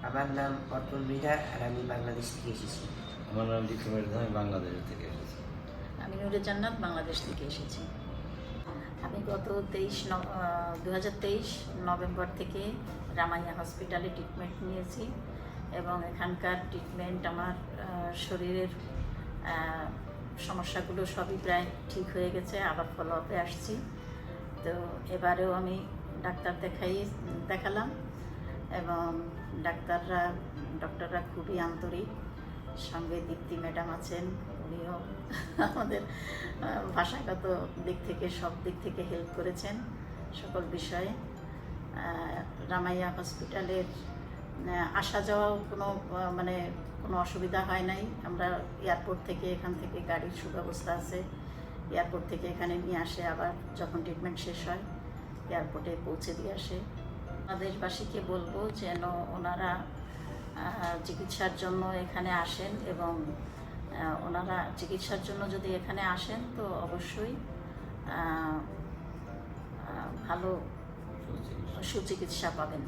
আমার নাম অর্পণ মৃধা আর আমি বাংলাদেশ থেকে এসেছি। আমার নাম রিতু মৃধা, আমি বাংলাদেশ থেকে এসেছি। আমি নুরে জান্নাত, বাংলাদেশ থেকে এসেছি। আমি গত 2023 নভেম্বর থেকে রামাইয়া হসপিটালে ট্রিটমেন্ট নিয়েছি এবং এখানকার ট্রিটমেন্ট আমার শরীরের সমস্যাগুলো সবই প্রায় ঠিক হয়ে গেছে। আবার ফলো আপে আসছি। তো এবারেও আমি ডাক্তার দেখালাম এবং ডক্টররা খুবই আন্তরিক। সঙ্গে দীপ্তি ম্যাডাম আছেন, উনিও আমাদের ভাষাগত দিক থেকে সব দিক থেকে হেল্প করেছেন সকল বিষয়ে। রামাইয়া হসপিটালের আসা যাওয়াও কোনো অসুবিধা হয় নাই। আমরা এয়ারপোর্ট থেকে এখান থেকে গাড়ির সুব্যবস্থা আছে, এয়ারপোর্ট থেকে এখানে নিয়ে আসে, আবার যখন ট্রিটমেন্ট শেষ হয় এয়ারপোর্টে পৌঁছে দিয়ে আসে। দেশবাসীকে বলবো যেন ওনারা চিকিৎসার জন্য এখানে আসেন এবং ওনারা চিকিৎসার জন্য যদি এখানে আসেন তো অবশ্যই ভালো সুচিকিৎসা পাবেন।